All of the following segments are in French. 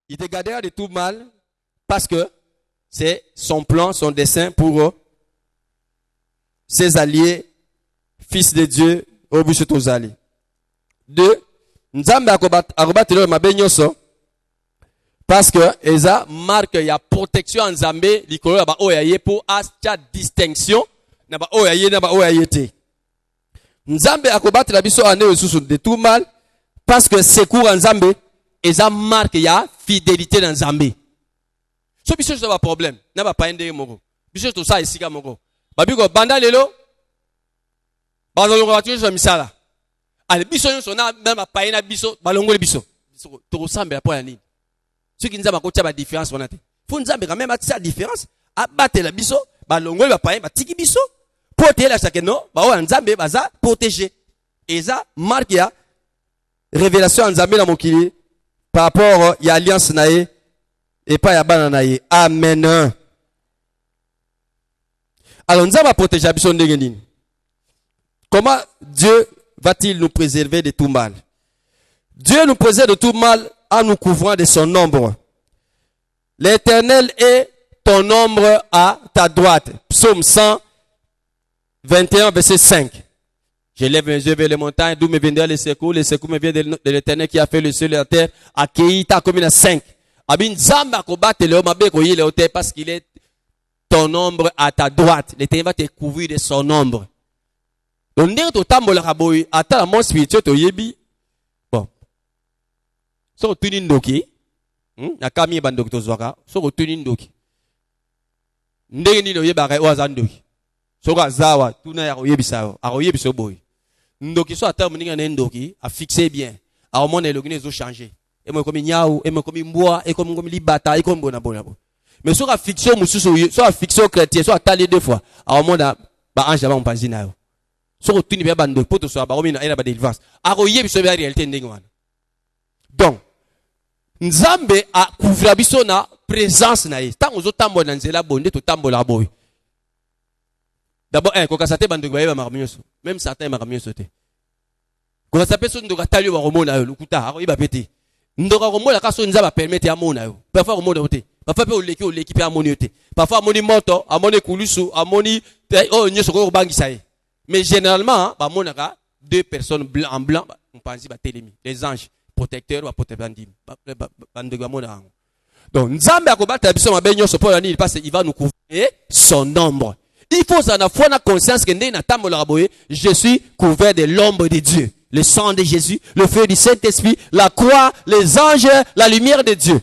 Il te gardera de tout mal parce que c'est son plan, son dessein pour ses alliés, fils de Dieu, au but de tous alliés. 2. Nzambe akobatelo mabe nyonso parce que eza marque ya protection en Nzambe likolo ya ba oya ye pour acha distinction na ba oya ye na ba oya ye te. Nzambe akobatela biso ane osusu de tout mal parce que secours en Nzambe eza marque ya fidélité dans Nzambe. So biso to ba problème na ba paende moko. Biso to sa esika moko. Babiko banda lelo bazolongo batu so misala. Ale biso nyonso na ba paena biso balongole biso. To ressemble pour la nini. Ceux qui nzamba ko tia ba différence wana te. Faut nzambe quand même tia différence abatela biso balongole ba paena batiki biso protéger la chacun non ba o nzambe baza protéger. Eza marque ya révélation en Nzambe na mokili par rapport ya alliance nae et pas ya bana nae. Amen. Alors nzamba protéger biso ndenge nini? Comment Dieu va-t-il nous préserver de tout mal? Dieu nous préserve de tout mal en nous couvrant de son ombre. L'Éternel est ton ombre à ta droite. Psaume 121, verset 5. Je lève mes yeux vers les montagnes, d'où me viendra les secours. Les secours me viennent de l'Éternel qui a fait le ciel et la terre. Accueilli ta commune à 5. Abin Zamba kobat le mabe koyi le hôtel parce qu'il est ton ombre à ta droite. L'Éternel va te couvrir de son ombre. Donc, ndenge to tambola kaboy, ata la mon spirituel to yebi. Bon. So tuni ndoki. Na kami bandok to zwaka. So tuni ndoki. Ndenge ni no yeba ka oza ndoki. So ka zawa, tuna ya yebi sawo. A yebi so boy. Ndoki so ata mninga na ndoki, a fixer bien. A mon elogine zo changer. Et moi comme nyao, et moi comme mboa, et comme libata, et comme bona bona. Mais so ka fixer mususu, so ka fixer chrétien, so ata les deux fois. A mon da ba ange ba mpanzi na yo. So retourne bien bando poto so ba romina ina ba délivrance aroye biso ba réalité ndenge wana. Donc Nzambe a couvrir biso na présence na ye tango zo tambola nzela bonde to tambola boy. D'abord ko kasate bando ba yeba makamyoso même certains makamyoso te ko kasape so ndoka talio ba romona yo lukuta aroye ba pete ndoka romona ka so Nzamba permettre amona yo parfois romona yo te parfois pe oleki pe amoni yo te parfois amoni moto amoni kulusu amoni oh nyoso ko bangisa ye. Mais généralement, bah monaka deux personnes en blanc, on pense bah télémi, les anges protecteurs ou protecteurs donc Nzambe akobata biso mabe nyonso pour la nuit parce qu'il va nous couvrir son ombre. Il faut ça na foi na conscience que ndé na tambola boye, je suis couvert de l'ombre de Dieu, le sang de Jésus, le feu du Saint-Esprit, la croix, les anges, la lumière de Dieu.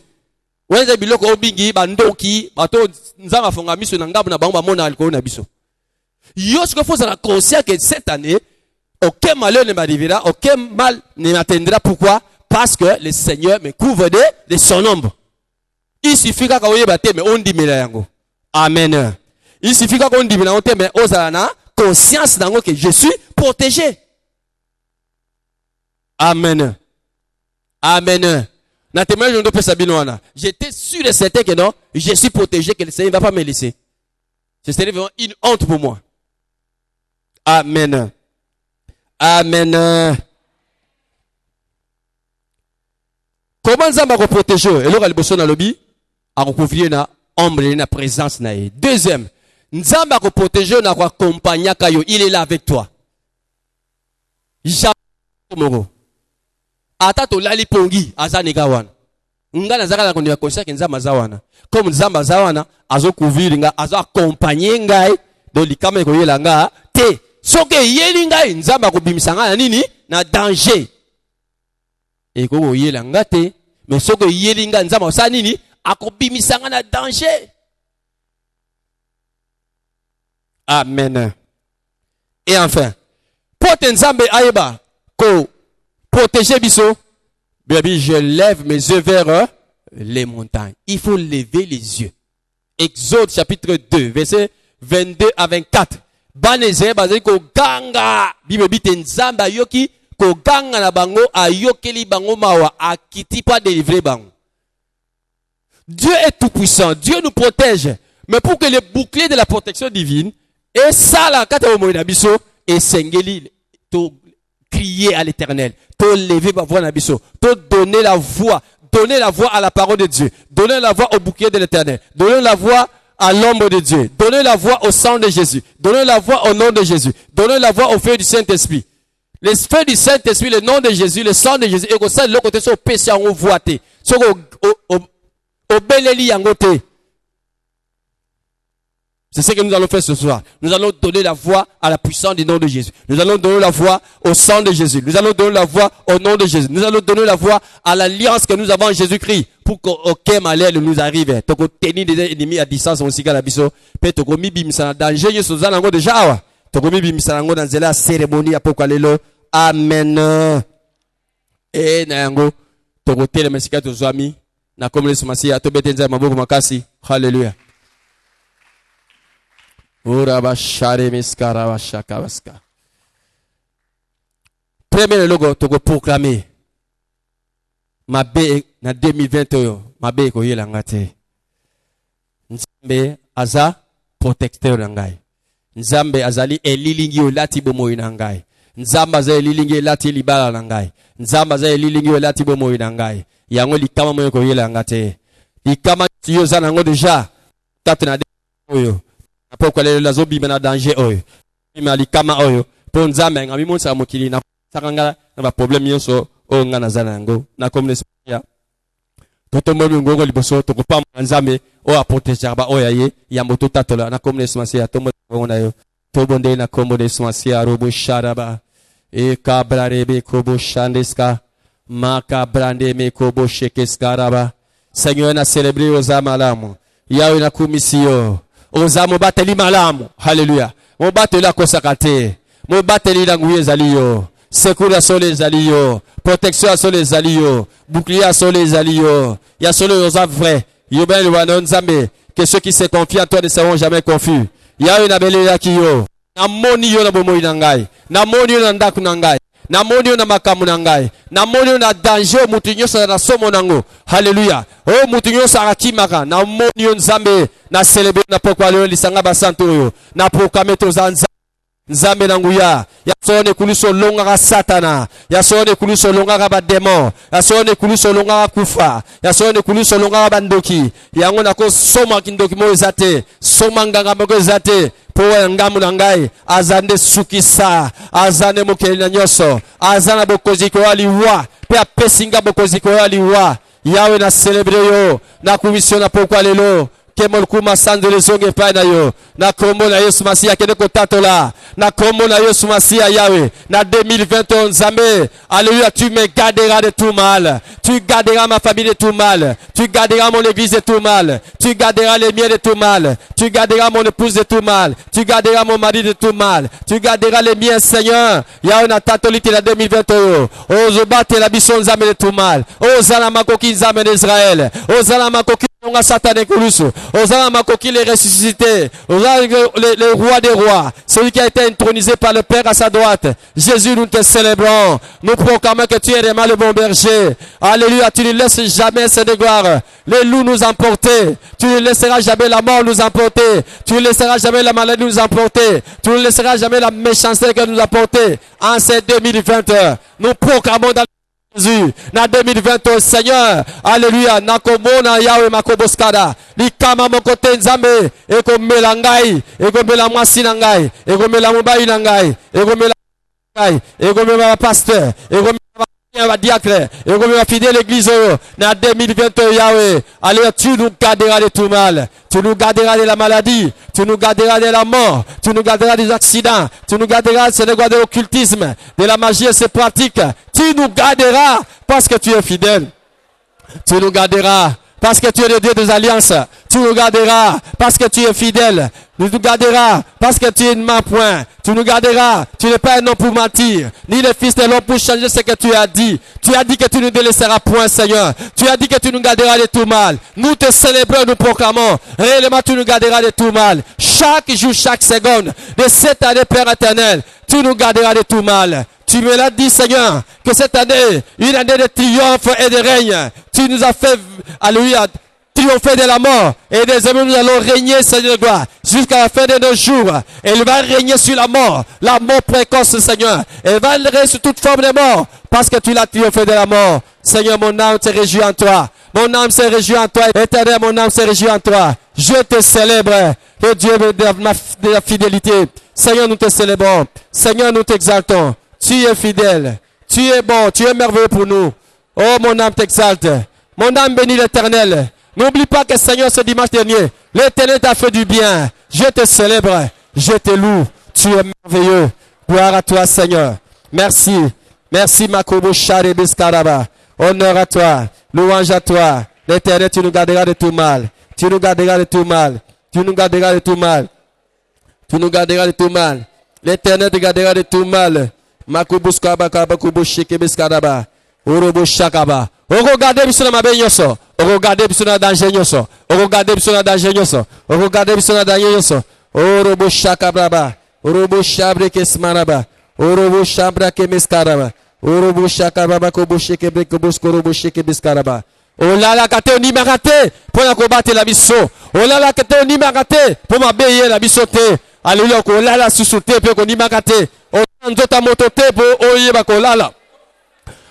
Wenza biloko obingi bandoki bato Nzamba fonga miso na ngabu na bango ba mona alcool na biso. Yo ce qu'il faut être conscient que cette année, aucun malheur ne m'arrivera, aucun mal ne m'atteindra. Pourquoi? Parce que le Seigneur me couvre de son ombre. Il suffit qu'on y batte, mais on dit yango. Amen. Il suffit qu'on dit mais osana conscience d'ango que je suis protégé. Amen. Amen. J'étais sûr et certain que non, je suis protégé, que le Seigneur ne va pas me laisser. Ce serait vraiment une honte pour moi. Amen. Amen. Comment Nzamba va protéger? Et là, il y a lobby à recouvrir na ombre na présence na. Deuxième, Nzamba va protéger na accompagner kayo. Il est là avec toi. Jamais moro. Ata to lali pongi azanega wana. Ngana zaka na kondia conscience que Nzamba zawana. Comme Nzamba zawana azo couvrir nga azo accompagner ngai do likama ko yela nga te. Soke yeli ngai Nzamba ko bimisanga na nini na danger. Et ko yela nga te mais soke yeli nga Nzamba sa nini akobimisanga na danger. Amen. Et enfin, pour Nzambe ayeba ko protéger biso, bien je lève mes yeux vers les montagnes. Il faut lever les yeux. Exode chapitre 2, verset 22 à 24. Baneze bazali ko ganga bibe bite Nzamba yoki ko ganga na bango ayokeli bango mawa akiti pas délivrer bango. Dieu est tout puissant, Dieu nous protège. Mais pour que le bouclier de la protection divine et ça la kata o moina biso et sengeli to crier à l'Éternel, to lever ma voix na biso, to donner la voix, donner la voix à la parole de Dieu. Donner la voix au bouclier de l'Éternel. Donner la voix à l'ombre de Dieu. Donner la voix au sang de Jésus. Donner la voix au nom de Jésus. Donner la voix au feu du Saint-Esprit. Les feux du Saint-Esprit, le nom de Jésus, le sang de Jésus. Et que ça, de l'autre côté, c'est au péché en voité. C'est au beleli en côté. C'est ce que nous allons faire ce soir. Nous allons donner la voix à la puissance du nom de Jésus. Nous allons donner la voix au sang de Jésus. Nous allons donner la voix au nom de Jésus. Nous allons donner la voix à l'alliance que nous avons en Jésus-Christ pour qu'aucun malheur ne nous arrive. Toko tenir des ennemis à distance aussi qu'à la biso. Pe toko mi bimisa danger yeso zanango déjà wa. Toko mi bimisa nango dans la cérémonie apokalelo. Amen. Et nango toko tele mesika to zwami na komle sumasi ato betenza maboko makasi. Hallelujah. Premier logo toko proclamer ma be na 2021 ma be ko yela ngate Nzambe aza protecteur nangai Nzambe azali elilingi olati bomoyi nangai Nzambe azali elilingi elati libala nangai Nzambe azali elilingi olati bomoyi nangai yango likama moyo ko yela ngate likama tiyo za nango deja tatna oyo Pourquoi les zombie mena danger oyo imali kama oyo po nzambe ngami monsa mokili na sakanga na problème yoso o ngana zanango na communauté ya toto mobi ngongo liboso to kopa nzambe o aprotéger ba oya ye ya moto tatola na communauté masia to mo na yo to bonde na communauté masia robo sharaba e kabrarebe kobo shandeska maka brande me kobo shekeskaraba Seigneur na célébrer aux amalamu yawe na kumisio Oza mobateli malamu. Hallelujah. Mobateli akosakate. Mobateli languye zaliyo. Secours sur les alliés. Protection sur les alliés. Bouclier sur les alliés. Ya sur les vrai. Yoben le wanon zambe. Que ceux qui se confient en toi ne seront jamais confus. Ya une abele ya kiyo. Na moni yo na bomo inangai. Na moni yo na ndaku nangai. Na moni yo na makamu nangai. Na moni yo na danger mutinyo sa na somo nango. Hallelujah. Oh mutinyo sa akimaka. Na moni yo nzambe. Na célébrer na pourquoi le lisanga basanto yo. Na proclamer to zanza. Nzambe nanguya. Ya sone kuluso longa ka satana. Ya sone kuluso longa ka ba démon. Ya sone kuluso longa ka kufa. Ya sone kuluso longa ka bandoki. Yango na ko soma kindoki mo ezate. Soma nganga mo ezate. Po ngamu nangai azande sukisa azane mokeli na nyoso azana bokozi ko aliwa pe apesinga bokozi ko aliwa yawe na célébrer yo na commission na pourquoi lelo kemol kuma sande les onge pa na yo na kombo na Yesu Masia kene ko tatola na kombo na Yesu Masia yawe na 2021 Nzambe alléluia tu me garderas de tout mal tu garderas ma famille de tout mal tu garderas mon église de tout mal tu garderas les miens de tout mal tu garderas mon épouse de tout mal tu garderas mon mari de tout mal tu garderas les miens Seigneur yawe na tatolite na 2021 ozobate la biso Nzambe de tout mal ozala makoki Nzambe d'Israël ozala makoki nga Satan ekulusu ozala makoki les ressuscités ozala les rois des rois celui qui a été intronisé par le Père à sa droite Jésus nous te célébrons nous proclamons que tu es vraiment le bon berger alléluia tu ne laisses jamais ces gloires les loups nous emporter tu ne laisseras jamais la mort nous emporter tu ne laisseras jamais la maladie nous emporter tu ne laisseras jamais la méchanceté que nous apporter en ces 2020 nous proclamons dans Jésus, na 2020 Seigneur, alléluia, nakomona yawe makoboskada, likama mokote Nzambe, ekomela ngai, ekomela mwasi na ngai, ekomela mobali na ngai, ekomela ngai, ekomela pasteur, ekomela diacre, ekomela fidèle l'église na 2020 yawe, alléluia, tu nous garderas de tout mal, tu nous garderas de la maladie, tu nous garderas de la mort, tu nous garderas des accidents, tu nous garderas de l'occultisme, de la magie et ses pratiques. Tu nous garderas parce que tu es fidèle. Tu nous garderas parce que tu es le Dieu des alliances. Tu nous garderas parce que tu es fidèle. Tu nous garderas parce que tu es une main point. Tu nous garderas. Tu n'es pas un homme pour mentir, ni le fils de l'homme pour changer ce que tu as dit. Tu as dit que tu ne nous délaisseras point, Seigneur. Tu as dit que tu nous garderas de tout mal. Nous te célébrons, nous proclamons. Réellement, tu nous garderas de tout mal. Chaque jour, chaque seconde de cette année, Père éternel, tu nous garderas de tout mal. Tu me l'as dit, Seigneur, que cette année, une année de triomphe et de règne, tu nous as fait, alléluia, triompher de la mort. Et désormais, nous allons régner, Seigneur de gloire, jusqu'à la fin de nos jours. Elle va régner sur la mort précoce, Seigneur. Elle va régner sur toute forme de mort, parce que tu l'as triomphé de la mort. Seigneur, mon âme se réjouit en toi. Mon âme se réjouit en toi. Éternel, mon âme se réjouit en toi. Je te célèbre. Que Dieu me donne de la fidélité. Seigneur, nous te célébrons. Seigneur, nous t'exaltons. Tu es fidèle. Tu es bon. Tu es merveilleux pour nous. Oh, mon âme t'exalte. Mon âme bénit l'Éternel. N'oublie pas que Seigneur, ce dimanche dernier, l'Éternel t'a fait du bien. Je te célèbre. Je te loue. Tu es merveilleux. Gloire à toi, Seigneur. Merci. Merci, Makobo Share Biskaraba. Honneur à toi. Louange à toi. L'Éternel, tu nous garderas de tout mal. Tu nous garderas de tout mal. Tu nous garderas de tout mal. Tu nous garderas de tout mal. L'Éternel te gardera de tout mal. Makobo Skaba Kabakubo Sheke Biskaraba. Orobo Shakaba. Regardez biso na mabe nyoso. Regardez biso na danger nyoso. Regardez biso na danger nyoso. Regardez biso na danger nyoso. Orobo Shakaba. Orobo Shabre Kesmaraba. Orobo Shabra Kemeskaraba. Orobo Shakaba Kobo Sheke Bekobo Skorobo Sheke Biskaraba. Olala kate oni makate pour na kobattre la biso. Olala kate oni makate pour mabeye la biso te. Alléluia ko olala susuté pe ko ni makate. Onzota motote po oyeba ko olala.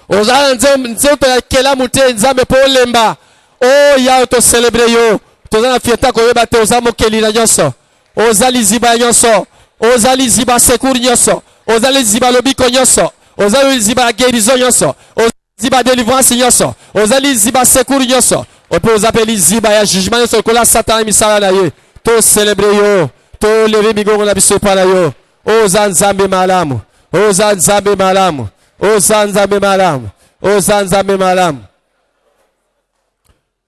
Ozala nzoto ya kela mute nzambe po lemba. Oh ya to célébrer yo. Tozana fieta ko yeba te ozamo kelina nyonso. Ozali ziba nyonso. Ozali ziba secours nyonso. Ozali ziba lobiko nyonso. Ozali ziba guérison nyonso. Ozali ziba délivrance nyonso. Ozali ziba secours nyonso. On peut vous appeler ziba ya jugement nyonso kola Satan misala na ye. To célébrer yo. To lever bigongo na biso pa na yo. Oza nzambe malamu. Oza nzambe malamu. Oza nzambe malamu. Oza nzambe malamu.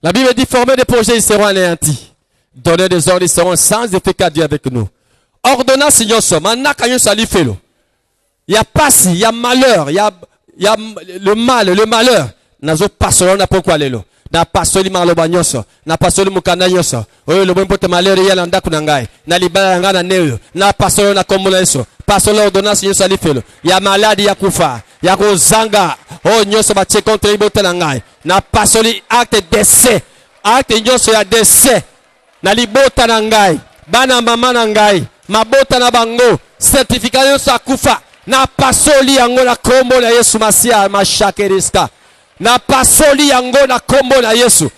La Bible dit former des projets, ils seront anéantis. Donner des ordres, ils seront sans effet qu'à Dieu avec nous. Ordonnance nyonso, manaka nyonso ali felo. Il y a passé, il y a malheur, il y a le malheur. Nazo pasolo na pokwa lelo. Na pasoli maloba nyonso, na pasoli mukanda nyonso. Oyo lobo mpote malheur ya landa kunangai. Na libala ngana neyo, na pasolo na komola eso. Pasolo ordonnance nyonso ali felo. Ya maladi ya kufa, ya kozanga. Oh nyonso ba tche contre ibote na ngai. Na pasoli acte décès. Acte nyonso ya décès. Na libota na ngai. Bana mama na ngai. Mabota na bango. Certificat nyonso akufa. Na pasoli yango na kombo na Yesu Masia mashakeriska. Na pasoli yango na kombo na Yesu.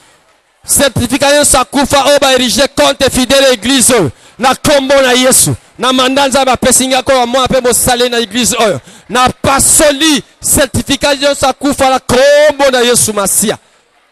Certificat nyonso akufa oba erige compte fidèle église. Na kombo na Yesu. Na mandanza ba pesinga ko mo ape mo sale na église oyo. Na pasoli certificat nyonso akufa na kombo na Yesu Masia.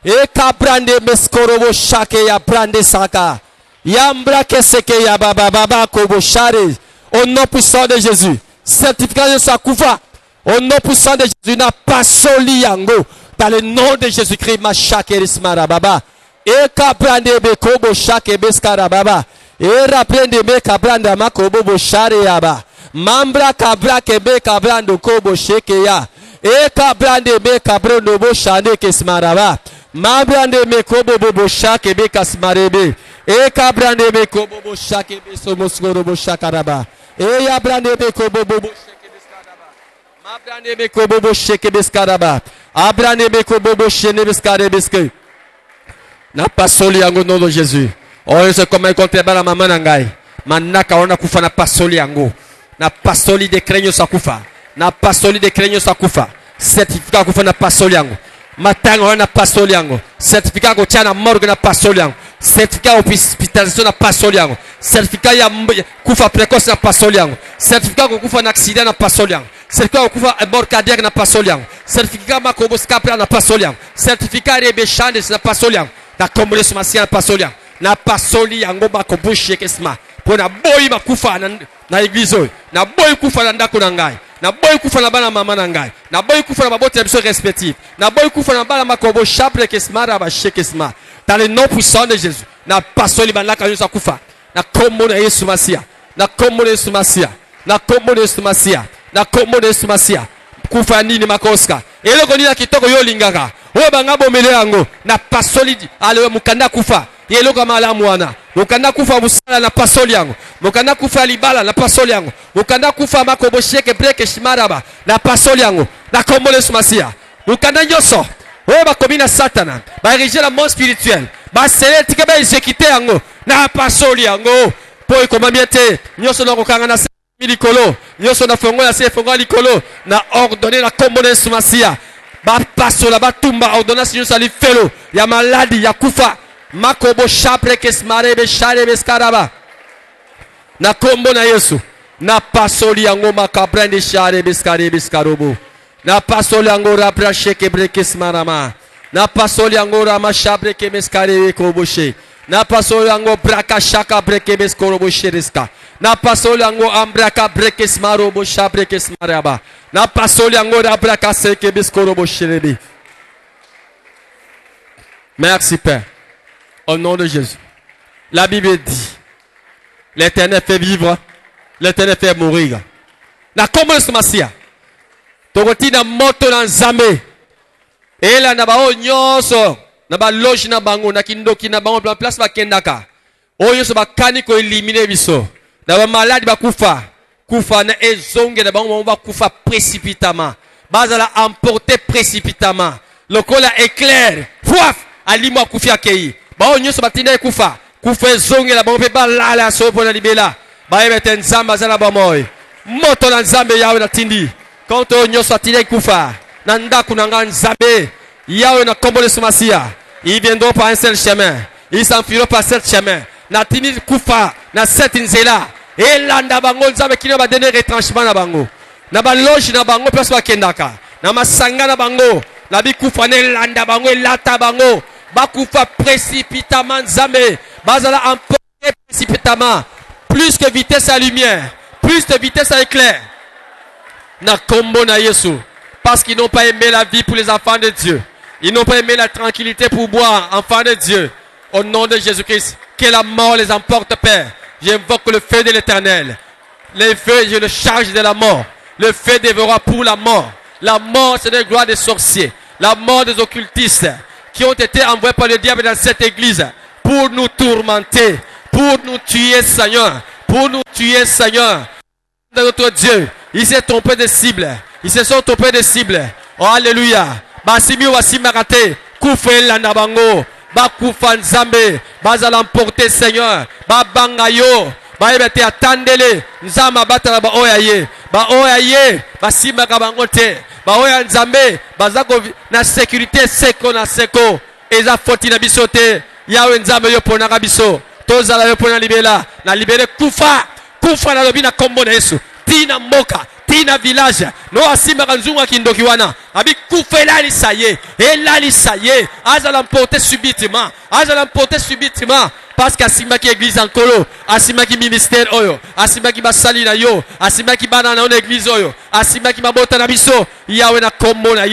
E kabrande meskorobo shake ya brande saka. Yambra keseke ya baba kobo share. Au nom puissant de Jésus. Certificat de Sakoufa. Au nom puissant de Jésus. N'a pas soli yango. Dans le nom de Jésus-Christ. Ma chakeris marababa. E kabrande be kobo shake beskarababa. E raprende me kabranda makobo bo share yaba. Mambra kabra kebe kabrando kobo sheke ya. E kabrande me kabrondo bo shane kesmaraba. Mabrande me kobo bo shake be kasmarebe. E kabrande me kobo bo shake be somoskoro bo shakaraba. E ya brande me kobo bo shake beskaraba. Mabrande me kobo bo shake beskaraba. Abrande me kobo bo shene beskarebeske. Na pasoli yango nom de Jésus. Oh c'est comme contre bala mama nangai. Manaka ona kufa na pasoli yango. Na pasoli de crenyo sakufa. Na pasoli de crenyo sakufa. Certificat kufa na pasoli yango. Matanga ona pasoli yango. Certificat ko tia na morgue na pasoli yango. Certificat hospitalisation na pasoli yango. Certificat ya kufa précoce na pasoli yango. Certificat ko kufa na accident na pasoli yango. Certificat ko kufa mort cardiaque na pasoli yango. Certificat makobo scapra na pasoli yango. Certificat rebechande na pasoli yango. Na komole sumasia na pasoli yango. Na pasoli yango makobo shekesma. Pona boy makufa na église. Na boy kufa na ndako na ngai. Na boy kufa na bana mama na ngai. Na boy kufa na babote biso respectif. Na boy kufa na bana makobo chaple kesmara ba shekesma. Dans le nom puissant de Jésus. Na pasoli banaka yusa kufa. Na kombo na Yesu Masia. Na kombo na Yesu Masia. Na kombo na Yesu Masia. Na kombo na Yesu Masia. Kufa nini makoska. Eloko nini kitoko yo lingaka. Oyo banga bomele yango. Na pasoli ale mukanda kufa. Yeloko malamu wana. Mukanda kufa musala na pasoli yango. Mukanda kufa libala na pasoli yango. Mukanda kufa makobo sheke breke shimaraba na pasoli yango. Na kombo na Yesu Masia. Mukanda nyoso. Oyo bakomi na Satana. Ba ériger la mort spirituelle. basele tika ba exécuter yango na pasoli yango po ekoma miete nyoso na kokanga na likolo nyoso na fongo ya se fongo likolo na ordonner la commune sumasia ba pasola ba tumba ordonnance nyoso ali felo ya maladi ya kufa makobo chapre kesmare be share be skaraba na kombo na Yesu na pasoli yango makabrande share be skare be skarobo na pasoli yango rapra sheke brekes marama na pasoli yango rama shabre ke meskare koboshe na pasoli yango braka shaka breke bes koroboshe riska na pasoli yango ambraka brekes marobo shabre kes maraba na pasoli yango rabraka seke bes koroboshe rebi. Merci Père au nom de Jésus. La Bible dit l'Éternel fait vivre, l'Éternel fait mourir. Na comment ce masia tokoti na moto na nzambe ela na bao nyonso na ba loge na bango na kindoki na bango place bakendaka oyo so bakani ko éliminer biso na ba malade bakufa kufa na ezonge na bango bakufa précipitamment bazala emporter précipitamment lokola éclair pouf alimo akufi akei bao nyonso batinda kufa kufa ezonge na bango pe balala so pona libela ba ebete nzamba zala ba moy moto na nzambe yawe na tindi quand on nyonso atinda kufa na ndaku na nga nzambe yawe na kombo le sumasia ils viendront par un seul chemin ils s'enfuiront par sept chemin na tini kufa na sept nzela elanda bango nzambe kino ba donner retranchement na bango na ba loge na bango place ba kendaka na masanga na bango na bikufa ne landa bango elata bango bakufa précipitamment nzambe bazala emporter précipitamment plus que vitesse à lumière plus de vitesse à éclair na kombo na Yesu parce qu'ils n'ont pas aimé la vie pour les enfants de Dieu. Ils n'ont pas aimé la tranquillité pour boire, enfants de Dieu. Au nom de Jésus-Christ, que la mort les emporte, Père. J'invoque le feu de l'Éternel. Le feu, je le charge de la mort. Le feu dévorera pour la mort. La mort, c'est la gloire des sorciers. La mort des occultistes qui ont été envoyés par le diable dans cette église pour nous tourmenter, pour nous tuer, Seigneur. Pour nous tuer, Seigneur. Notre Dieu, il s'est trompé de cible. Ils se sont trompés de cible. Oh, alléluia. Basimi wasimarate. Koufela nabango. Ba koufan zambe. Baza l'emporter, Seigneur. Ba bangayo. Ba ebete atandele. Nzama batala ba oyaye. Ba oyaye. Basimaka bangote. Ba oya nzambe. Bazako na sécurité seko na seko. Eza foti na bisote. Yawe nzambe yo pona kabiso. Tozala yo pona libela. Na libere kufa. Kufa na lobi na kombo na Yesu. Tina moka. Tina village no asima kanzunga kindoki wana abi kufela lisaye ela lisaye aza l'emporter subitement parce qu'asima ki église en kolo asima ki ministère oyo asima ki basali na yo asima ki bana na église oyo asima ki mabota na biso yawe na kombo na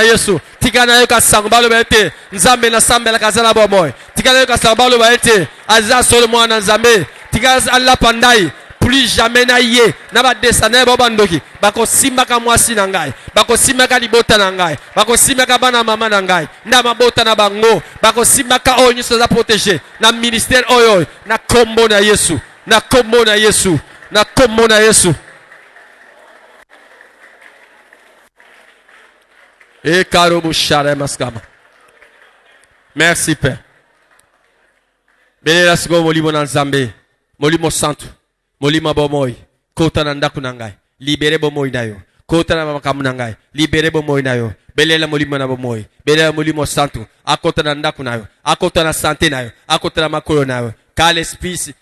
Yesu tikana yo ka sambalo baete nzambe na sambela kazala bomoy tikana yo ka sambalo baete aza solo mwana nzambe tikana Allah pandai plus jamais na ye na ba desana ba bandoki bako simaka mwasi na ngai bako simaka libota na ngai bako simaka bana mama na ngai na mabota na bango bako simaka oyo nyuso za protéger na ministère oyo na kombo na Yesu e karobu shara maskama. Merci Père. Belela siko molimo na Nzambe molimo santo molima bomoy kota na ndaku na ngai libere bomoy nayo kota na makamu na ngai libere bomoy nayo belela molimo na bomoy belela molimo santo akota na ndaku nayo akota na santé nayo akota na makolo nayo car l'esprit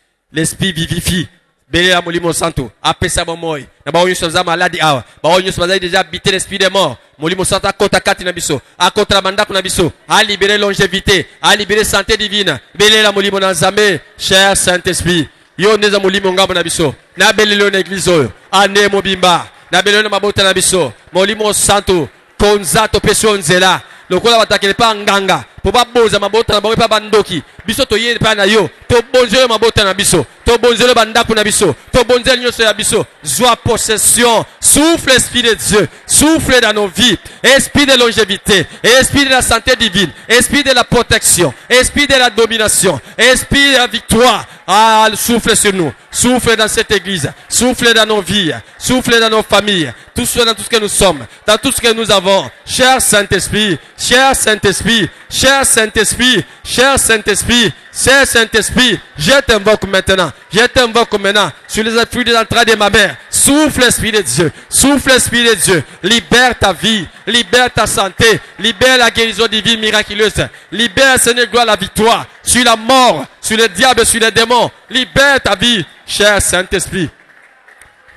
vivifie belela molimo santo apesa bomoy na ba onyo soza maladi awa ba onyo soza déjà habité l'esprit des morts molimo santo akota kati na biso akota na mandaku na biso a libérer longévité a libérer santé divine belela molimo na Nzambe cher Saint-Esprit yo neza molimo ngabo na biso na belelo na église oyo ane mobimba na belelo na mabota na biso molimo santo konza to peso nzela lokola batakele pa nganga po baboza mabota na bango pa bandoki biso to yé pa na yo to bonzelo mabota na biso to bonzelo bandaku na biso to bonzelo nyonso ya biso joie possession souffle esprit de Dieu souffle dans nos vies esprit de longévité esprit de la santé divine esprit de la protection esprit de la domination esprit de la victoire. Ah, souffle sur nous, souffle dans cette église, souffle dans nos vies, souffle dans nos familles, souffle dans tout ce que nous sommes, dans tout ce que nous avons. Cher Saint-Esprit, cher Saint-Esprit, cher cher Saint-Esprit, cher Saint-Esprit, cher Saint-Esprit, je t'invoque maintenant sur les fruits de l'entrée de ma mère. Souffle l'Esprit de Dieu, souffle l'Esprit de Dieu, libère ta vie, libère ta santé, libère la guérison divine miraculeuse, libère Seigneur gloire la victoire sur la mort, sur le diable, sur les démons, libère ta vie, cher Saint-Esprit,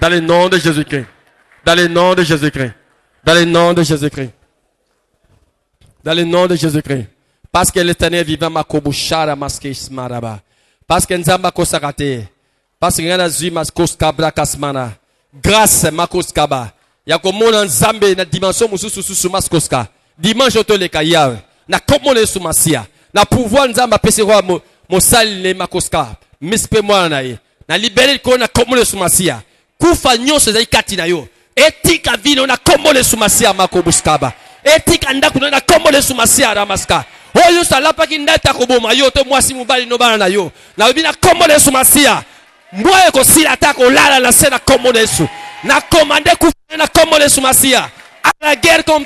dans le nom de Jésus-Christ, dans le nom de Jésus-Christ, dans le nom de Jésus-Christ, dans le nom de Jésus-Christ, parce que l'Éternel vivant ma kobushara maske smaraba, parce que nzamba kosakate, parce que ngana zui maskos kabra kasmana. Grâce makoskaba ya komona nzambe na dimension mususu susu maskoska dimanche otoleka yawe na komona Yesu Masia na pouvoir nzamba pesero mosali le makoska mispe mwana ye na libérer ko na komona Yesu Masia kufa nyonso za ikati na yo etika vino na komona Yesu Masia makobuskaba etika ndaku na komona Yesu Masia ramaska oyo salapa kindata koboma yo to mwasi mubali no bana na yo na bina komona Yesu Masia moi ko sila ta ko lala na sena komona Yesu na commandé kufanya na komona Yesu Masia à la guerre comme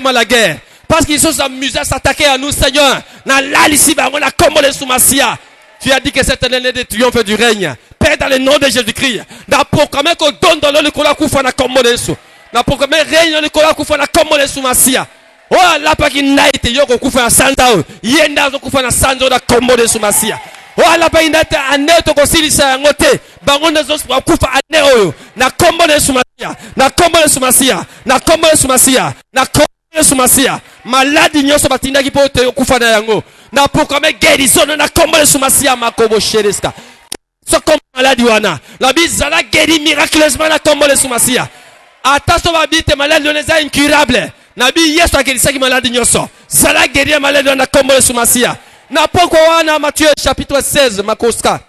à la guerre parce qu'ils sont amusés à s'attaquer à nous Seigneur na lali si ba na komona Yesu Masia. Tu as dit que cette année de triomphe du règne Père dans le nom de Jésus-Christ na proclamer ko donne dans le kola kufa na komona Yesu na proclamer règne dans le kola kufa na komona Yesu Masia. Oh la pa ki naite yoko kufa na santa yenda zo kufa na sanzo na komona Yesu Masia. Oh la pa indate aneto kosilisa yangote bangonde zo kufa ane oyo na komona Yesu Masia na komona Yesu Masia na komona Yesu Masia na komona Yesu Masia maladi nyonso batindaki po te kufa na yango na proclamer guérison na komona Yesu Masia makobo shereska so comme maladi wana la bizala guéri miraculeusement na komona Yesu Masia attention babite maladi oneza incurable na bi Yesu akelisaki maladi nyonso zala guéri maladi na komona Yesu Masia. Na poko wana Matthieu chapitre 16 makoska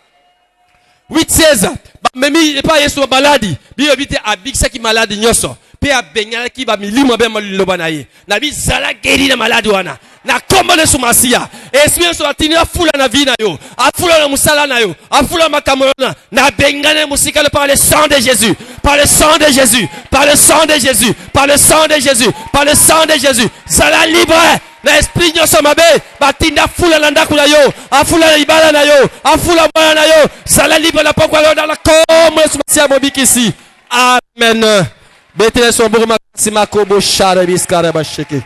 8-16 memi pas Yesu maladi biyo bite abikisa ki maladi nyoso pe abengala ki ba milimo be maloba na ye na bi zala geri na maladi wana na komona Yesu Masia esprit so atini afula na vie na yo afula na musala na yo afula makamona na bengane musika par le sang de Jésus par le sang de Jésus par le sang de Jésus par le sang de Jésus par le sang de Jésus zala libre na esprit nyonso mabe batinda fula na ndaku na yo afula na ibala na yo afula mwana na yo zala libre na pokwa yo dans la komona Yesu Masia mobikisi amen. Betele son bourma si makobo shara biskara basheke.